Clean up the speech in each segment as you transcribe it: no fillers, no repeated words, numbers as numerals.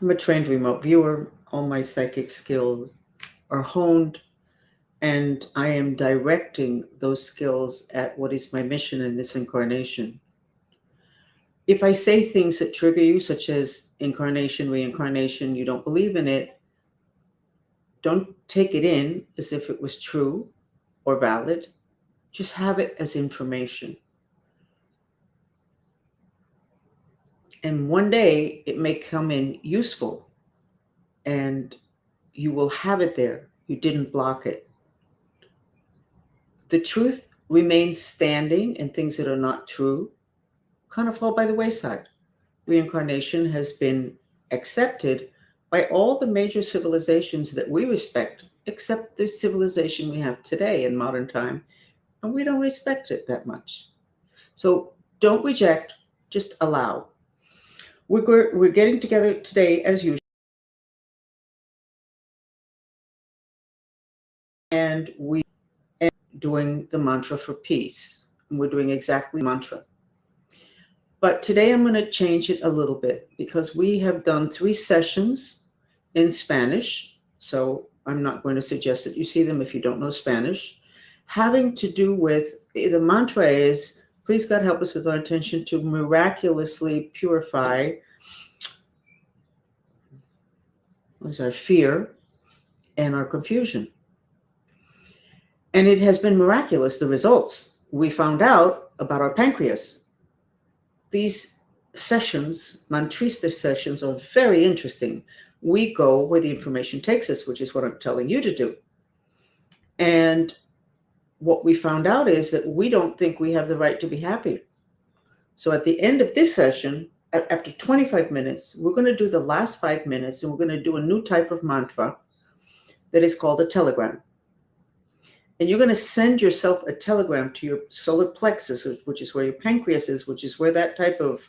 I'm a trained remote viewer. All my psychic skills are honed, and I am directing those skills at what is my mission in this incarnation. If I say things that trigger you, such as incarnation, reincarnation, you don't believe in it, don't take it in as if it was true or valid. Just have it as information. And one day it may come in useful and you will have it there. You didn't block it. The truth remains standing, and things that are not true kind of fall by the wayside. Reincarnation has been accepted by all the major civilizations that we respect, except the civilization we have today in modern time, and we don't respect it that much. So don't reject, just allow. We're getting together today as usual, and we are doing the mantra for peace. And we're doing exactly the mantra. But today I'm going to change it a little bit because we have done 3 sessions in Spanish. So I'm not going to suggest that you see them if you don't know Spanish. Having to do with the mantra is, please God help us with our intention to miraculously purify our fear and our confusion. And it has been miraculous, the results. We found out about our pancreas. These sessions, mantrista sessions, are very interesting. We go where the information takes us, which is what I'm telling you to do. And what we found out is that we don't think we have the right to be happy. So at the end of this session, after 25 minutes, we're going to do the last 5 minutes, and we're going to do a new type of mantra that is called a telegram. And you're going to send yourself a telegram to your solar plexus, which is where your pancreas is, which is where that type of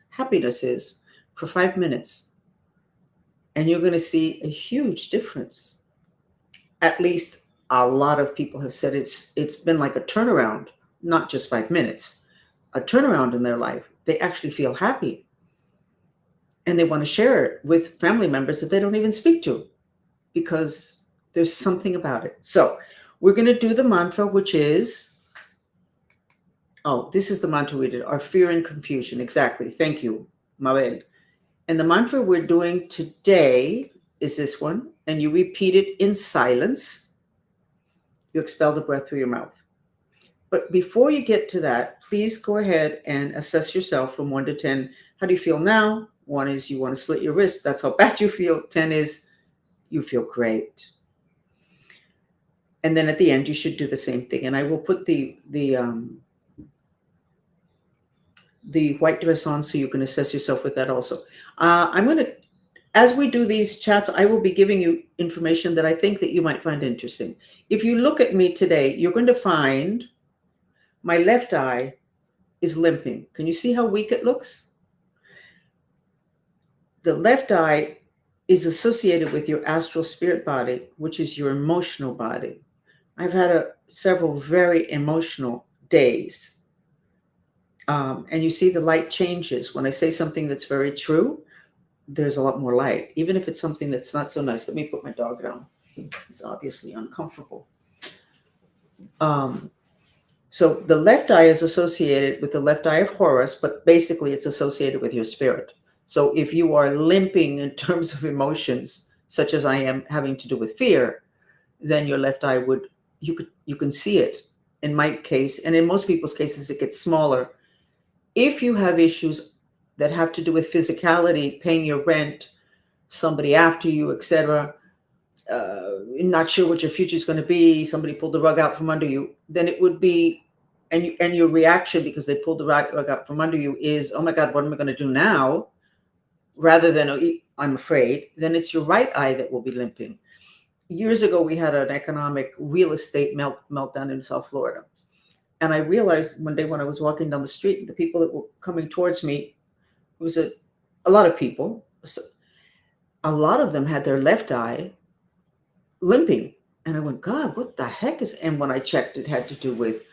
happiness is, for 5 minutes. And you're going to see a huge difference. At least a lot of people have said it's been like a turnaround, not just 5 minutes, a turnaround in their life. They actually feel happy. And they want to share it with family members that they don't even speak to, because there's something about it. So we're going to do the mantra, which is, this is the mantra we did, our fear and confusion. Exactly. Thank you, Mabel. And the mantra we're doing today is this one. And you repeat it in silence. You expel the breath through your mouth. But before you get to that, please go ahead and assess yourself from 1 to 10. How do you feel now? 1 is you want to slit your wrist. That's how bad you feel. 10 is you feel great. And then at the end, you should do the same thing. And I will put the white dress on so you can assess yourself with that also. I'm going to, as we do these chats, I will be giving you information that I think that you might find interesting. If you look at me today, you're going to find my left eye is limping. Can you see how weak it looks? The left eye is associated with your astral spirit body, which is your emotional body. I've had several very emotional days. And you see the light changes. When I say something that's very true, there's a lot more light, even if it's something that's not so nice. Let me put my dog down. He's obviously uncomfortable. So the left eye is associated with the left eye of Horus, but basically it's associated with your spirit. So if you are limping in terms of emotions, such as I am having to do with fear, then your left eye you can see it. In my case, and in most people's cases, it gets smaller. If you have issues that have to do with physicality, paying your rent, somebody after you, etc., not sure what your future is going to be, somebody pulled the rug out from under you, then it would be, and your reaction because they pulled the rug out from under you is, oh my God, what am I going to do now? Rather than, oh, I'm afraid, then it's your right eye that will be limping. Years ago, we had an economic real estate meltdown in South Florida. And I realized one day when I was walking down the street, the people that were coming towards me, it was a lot of people. So a lot of them had their left eye limping. And I went, God, what the heck is, and when I checked, it had to do with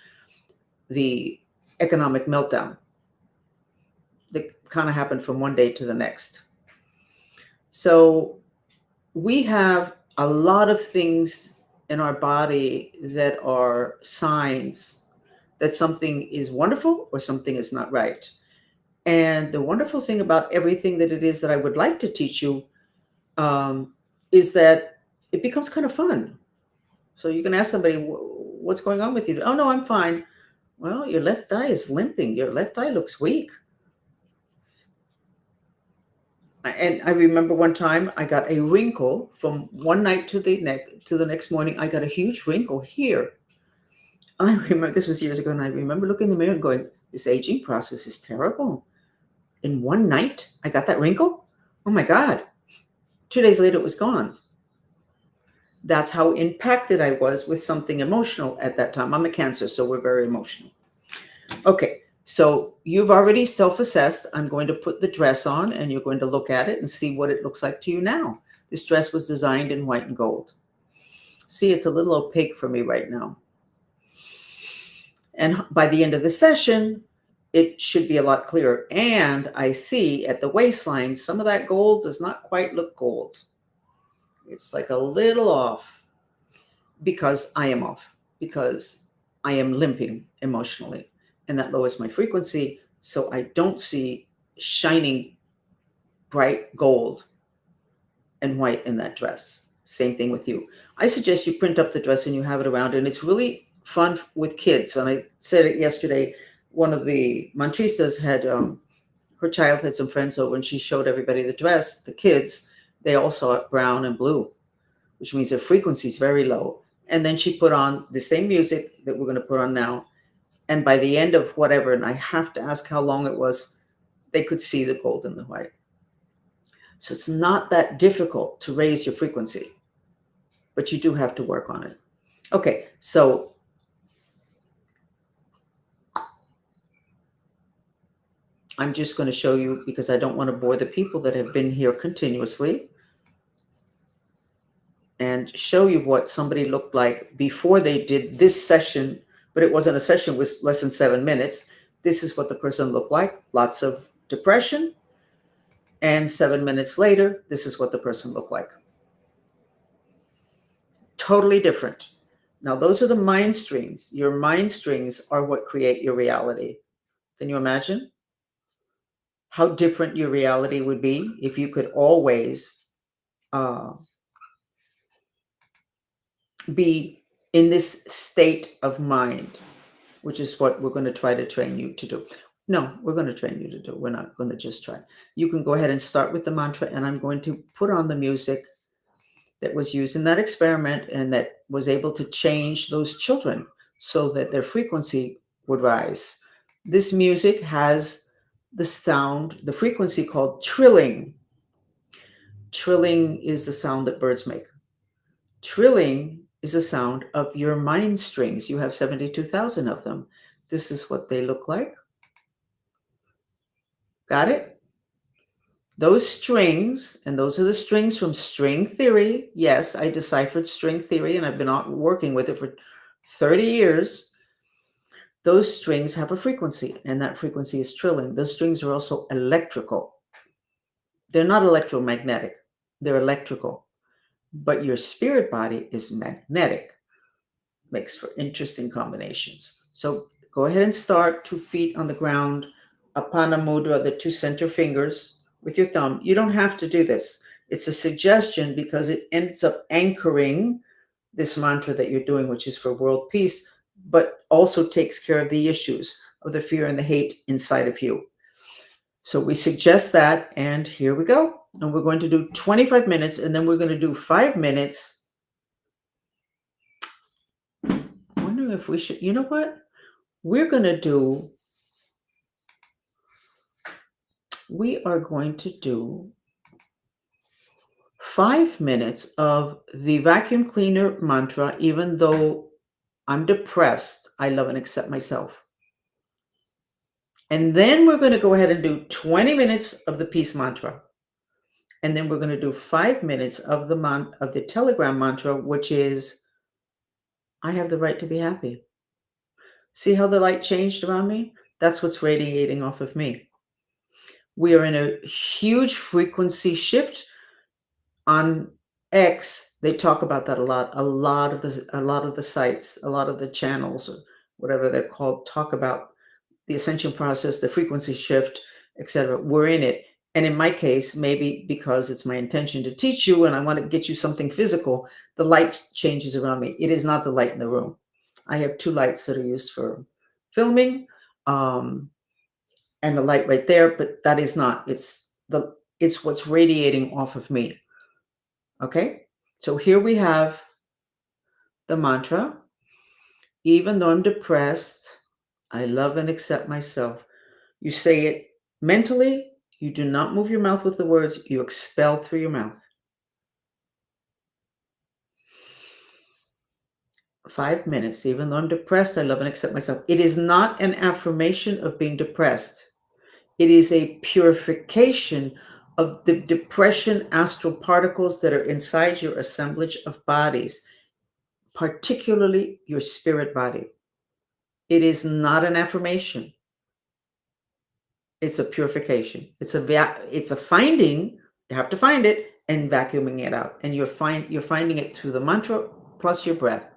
the economic meltdown that kind of happened from one day to the next. So we have a lot of things in our body that are signs that something is wonderful or something is not right. And the wonderful thing about everything that it is that I would like to teach you is that it becomes kind of fun. So you can ask somebody, what's going on with you? Oh, no, I'm fine. Well, your left eye is limping. Your left eye looks weak. And I remember one time I got a wrinkle from one night to the next morning. I got a huge wrinkle here. And I remember this was years ago, and I remember looking in the mirror and going, this aging process is terrible. In one night, I got that wrinkle. Oh my God. 2 days later, it was gone. That's how impacted I was with something emotional at that time. I'm a Cancer, so we're very emotional. Okay, so you've already self-assessed. I'm going to put the dress on, and you're going to look at it and see what it looks like to you now. This dress was designed in white and gold. See, it's a little opaque for me right now. And by the end of the session, it should be a lot clearer. And I see at the waistline, some of that gold does not quite look gold. It's like a little off because I am off, because I am limping emotionally. And that lowers my frequency. So I don't see shining bright gold and white in that dress. Same thing with you. I suggest you print up the dress and you have it around. And it's really fun with kids. And I said it yesterday. One of the mantristas had, her child had some friends over and she showed everybody the dress, the kids. They all saw it brown and blue, which means their frequency is very low. And then she put on the same music that we're going to put on now. And by the end of whatever, and I have to ask how long it was, they could see the gold and the white. So it's not that difficult to raise your frequency, but you do have to work on it. Okay, so I'm just going to show you because I don't want to bore the people that have been here continuously and show you what somebody looked like before they did this session, but it wasn't a session, it was less than 7 minutes. This is what the person looked like, lots of depression. And 7 minutes later, this is what the person looked like. Totally different. Now, those are the mind strings. Your mind strings are what create your reality. Can you imagine how different your reality would be if you could always be in this state of mind, which is what we're going to try to train you to do. No, we're going to train you to do. We're not going to just try. You can go ahead and start with the mantra, and I'm going to put on the music that was used in that experiment and that was able to change those children so that their frequency would rise. This music has the sound, the frequency called trilling. Trilling is the sound that birds make. Trilling is a sound of your mind strings. You have 72,000 of them. This is what they look like. Got it? Those strings, and those are the strings from string theory. Yes, I deciphered string theory and I've been working with it for 30 years. Those strings have a frequency, and that frequency is trilling. Those strings are also electrical. They're not electromagnetic. They're electrical. But your spirit body is magnetic. Makes for interesting combinations. So go ahead and start 2 feet on the ground, Apana Mudra, the 2 center fingers with your thumb. You don't have to do this. It's a suggestion because it ends up anchoring this mantra that you're doing, which is for world peace, but also takes care of the issues of the fear and the hate inside of you. So we suggest that, and here we go. And we're going to do 25 minutes, and then we're going to do 5 minutes. I'm wondering if we should, you know what? We are going to do 5 minutes of the vacuum cleaner mantra, even though I'm depressed, I love and accept myself. And then we're going to go ahead and do 20 minutes of the peace mantra. And then we're going to do 5 minutes of the telegram mantra, which is, I have the right to be happy. See how the light changed around me? That's what's radiating off of me. We are in a huge frequency shift. On X, they talk about that a lot. A lot of the sites, a lot of the channels, or whatever they're called, talk about the ascension process, the frequency shift, etc. We're in it. And in my case, maybe because it's my intention to teach you and I want to get you something physical, the light changes around me. It is not the light in the room. I have 2 lights that are used for filming, and the light right there, but that is not. It's what's radiating off of me. Okay? So here we have the mantra. Even though I'm depressed, I love and accept myself. You say it mentally. You do not move your mouth with the words. You expel through your mouth. 5 minutes. Even though I'm depressed, I love and accept myself. It is not an affirmation of being depressed. It is a purification of the depression astral particles that are inside your assemblage of bodies, particularly your spirit body. It is not an affirmation. It's a purification. It's a finding. You have to find it and vacuuming it out. And you're finding it through the mantra plus your breath.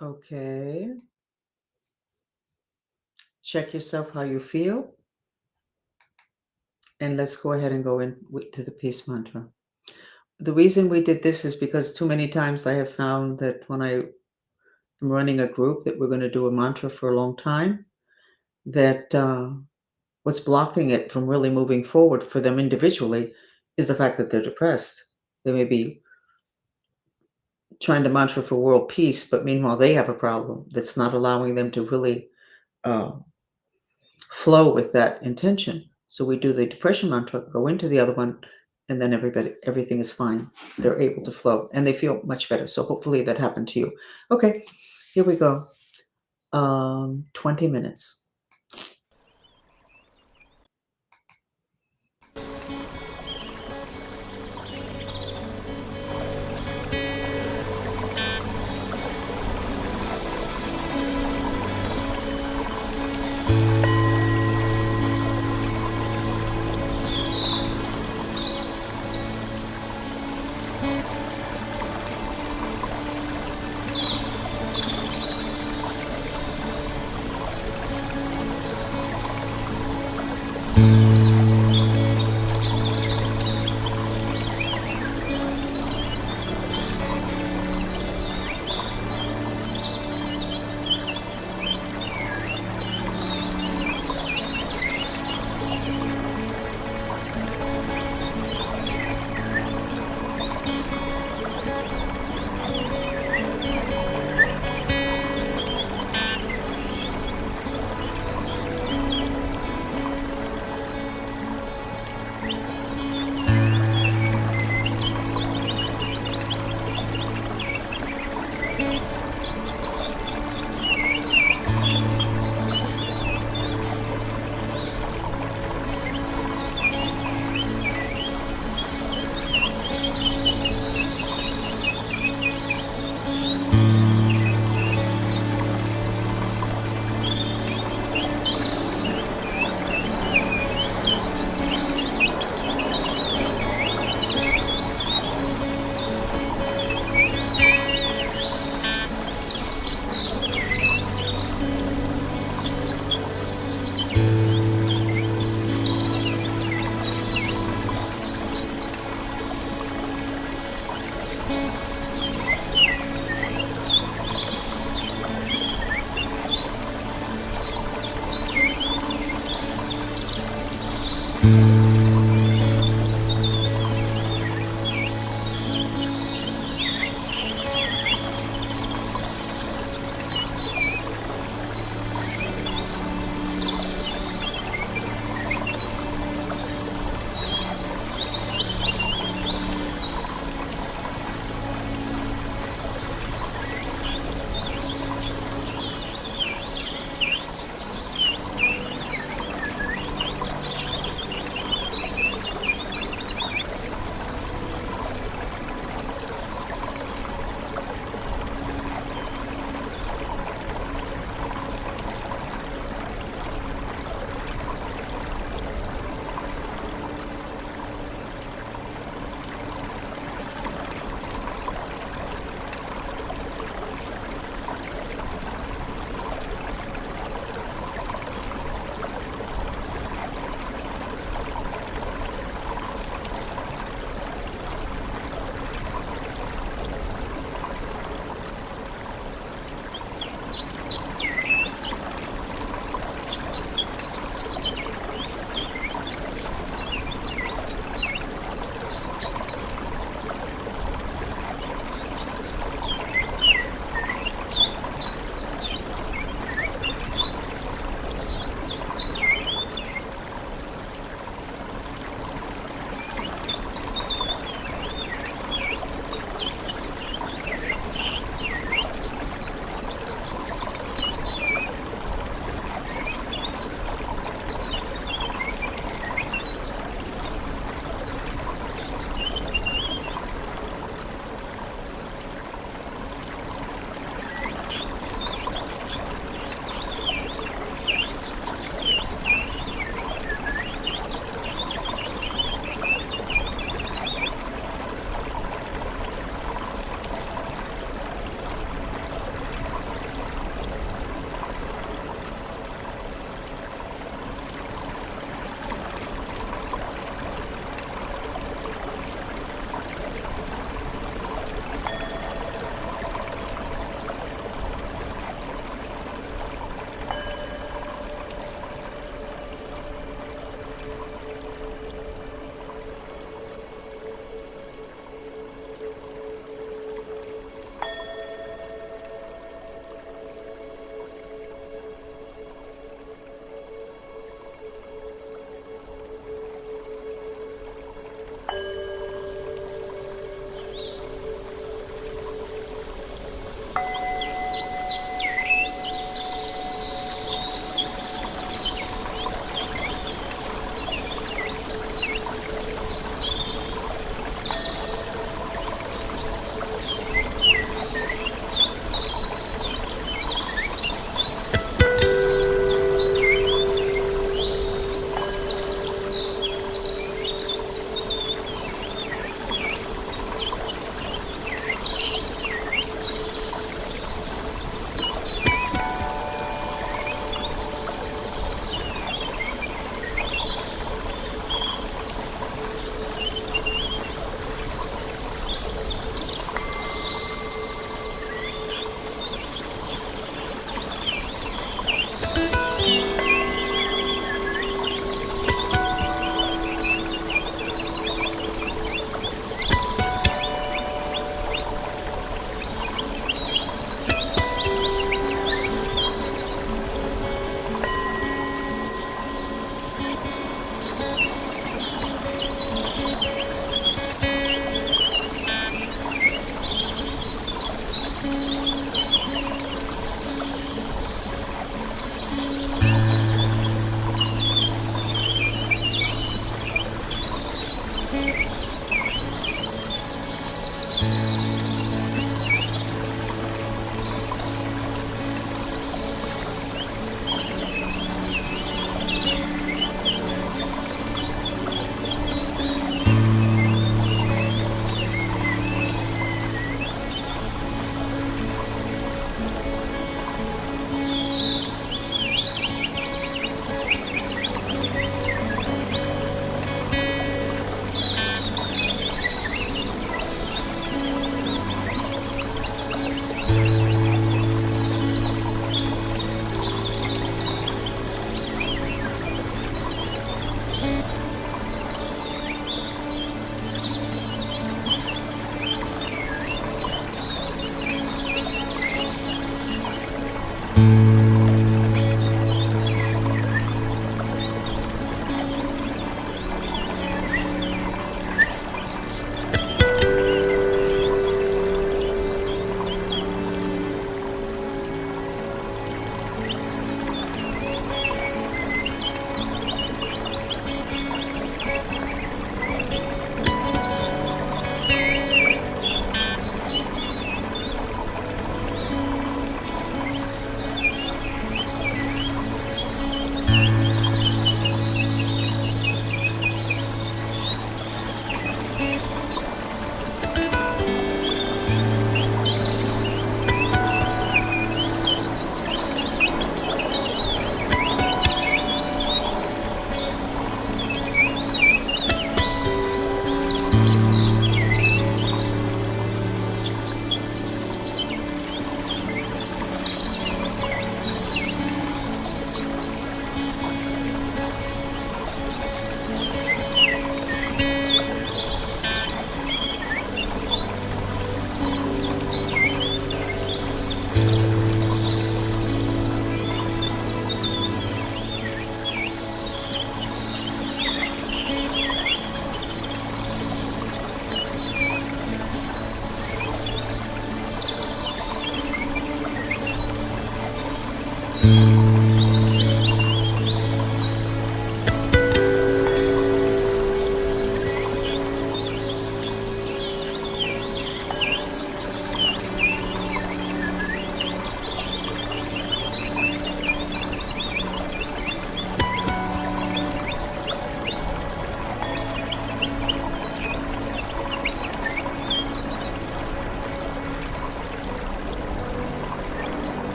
Okay. Check yourself how you feel. And let's go ahead and go to the peace mantra. The reason we did this is because too many times I have found that when I am running a group that we're going to do a mantra for a long time, that what's blocking it from really moving forward for them individually is the fact that they're depressed. They may be trying to mantra for world peace, but meanwhile they have a problem that's not allowing them to really uh, flow with that intention. So we do the depression mantra, go into the other one, and then everything is fine. They're able to flow and they feel much better. So hopefully that happened to you. Okay, here we go. 20 minutes.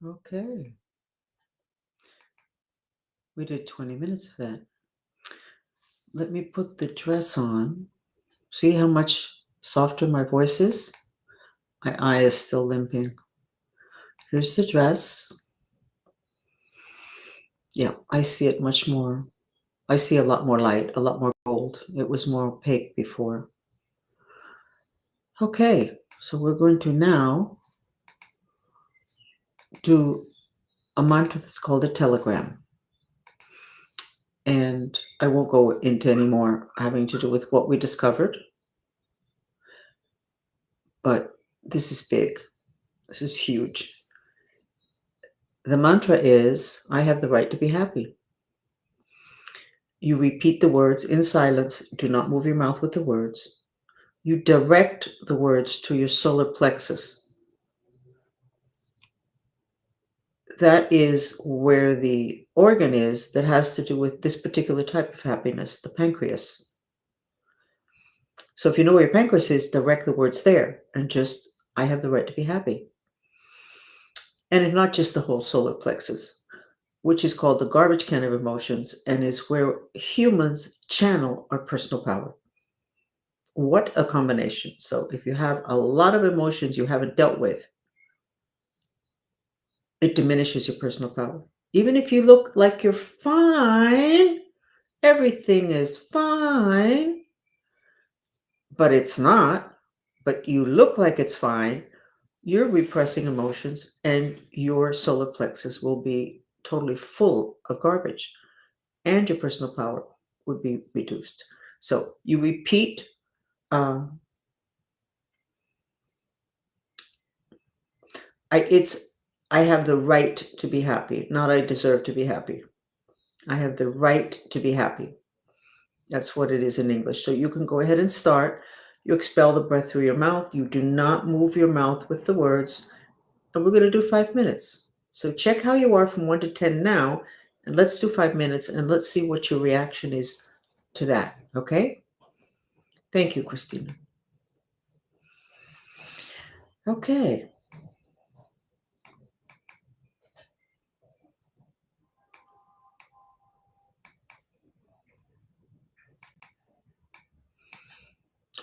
Okay. We did 20 minutes of that. Let me put the dress on. See how much softer my voice is? My eye is still limping. Here's the dress. Yeah, I see it much more. I see a lot more light, a lot more gold. It was more opaque before. Okay, so we're going to now do a mantra that's called a telegram. And I won't go into any more having to do with what we discovered. But this is big. This is huge. The mantra is, I have the right to be happy. You repeat the words in silence. Do not move your mouth with the words. You direct the words to your solar plexus. That is where the organ is that has to do with this particular type of happiness, the pancreas. So if you know where your pancreas is, direct the words there and just, I have the right to be happy. And if not just the whole solar plexus, which is called the garbage can of emotions and is where humans channel our personal power. What a combination. So if you have a lot of emotions you haven't dealt with, it diminishes your personal power. Even if you look like you're fine, everything is fine, but it's not, but you look like it's fine, you're repressing emotions and your solar plexus will be totally full of garbage and your personal power would be reduced. So you repeat I have the right to be happy, not I deserve to be happy. I have the right to be happy. That's what it is in English. So you can go ahead and start. You expel the breath through your mouth. You do not move your mouth with the words. And we're going to do 5 minutes. So check how you are from 1 to 10 now. And let's do 5 minutes and let's see what your reaction is to that. Okay? Thank you, Christina. Okay.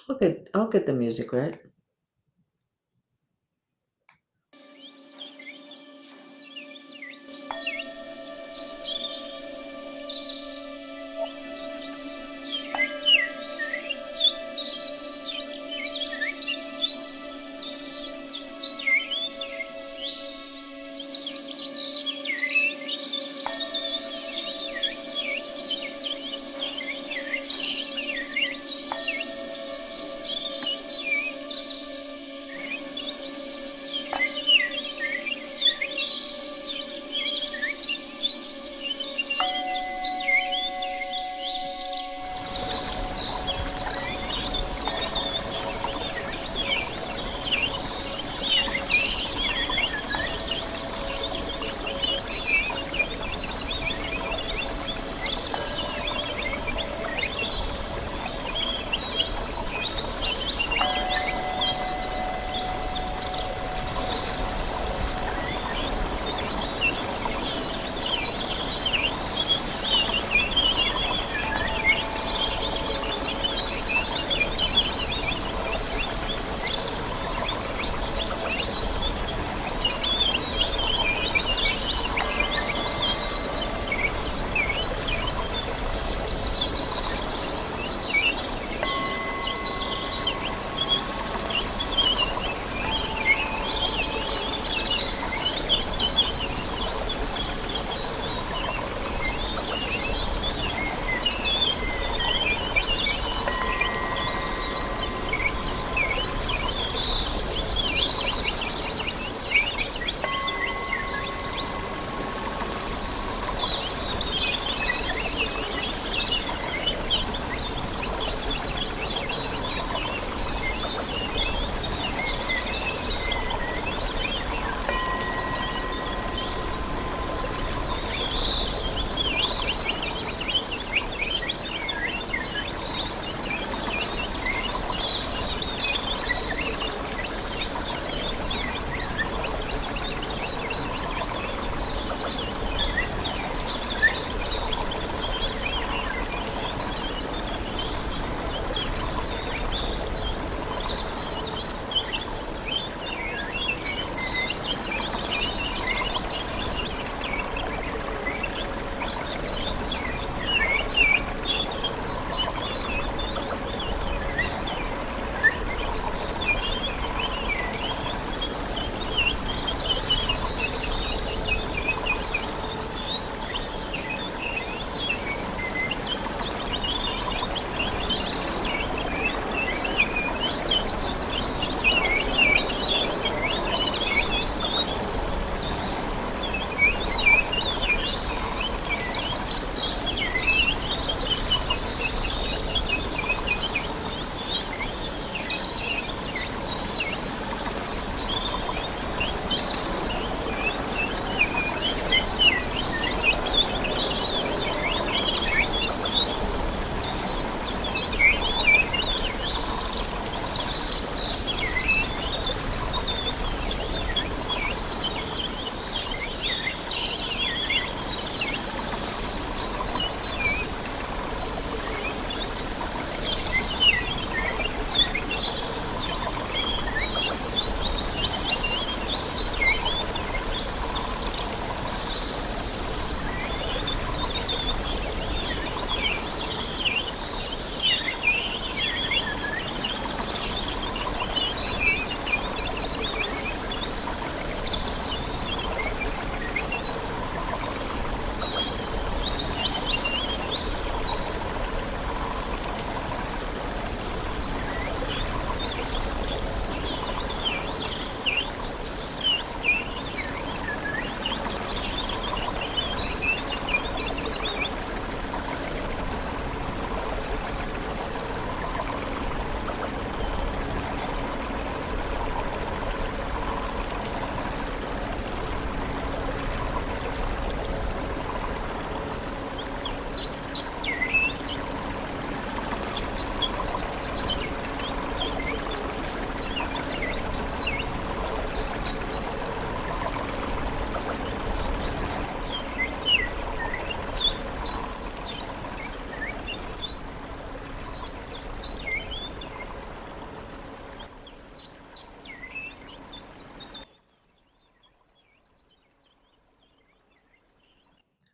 Okay, I'll get the music right.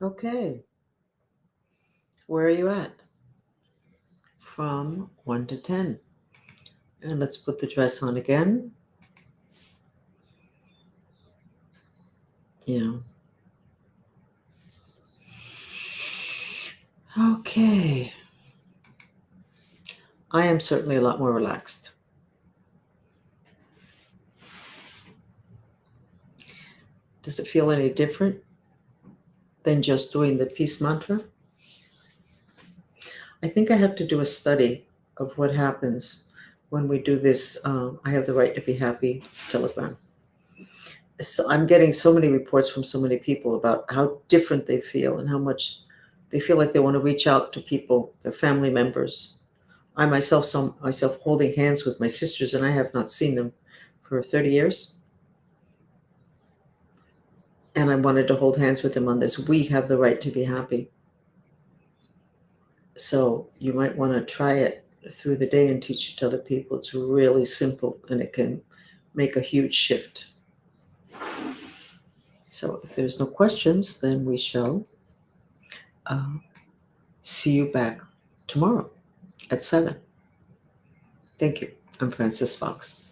Okay. Where are you at? From 1 to 10. And let's put the dress on again. Yeah. Okay. I am certainly a lot more relaxed. Does it feel any different than just doing the peace mantra? I think I have to do a study of what happens when we do this. I have the right to be happy telegram. So I'm getting so many reports from so many people about how different they feel and how much they feel like they want to reach out to people, their family members. I myself saw myself holding hands with my sisters, and I have not seen them for 30 years. And I wanted to hold hands with them on this. We have the right to be happy. So you might want to try it through the day and teach it to other people. It's really simple, and it can make a huge shift. So if there's no questions, then we shall uh, see you back tomorrow at 7. Thank you. I'm Frances Fox.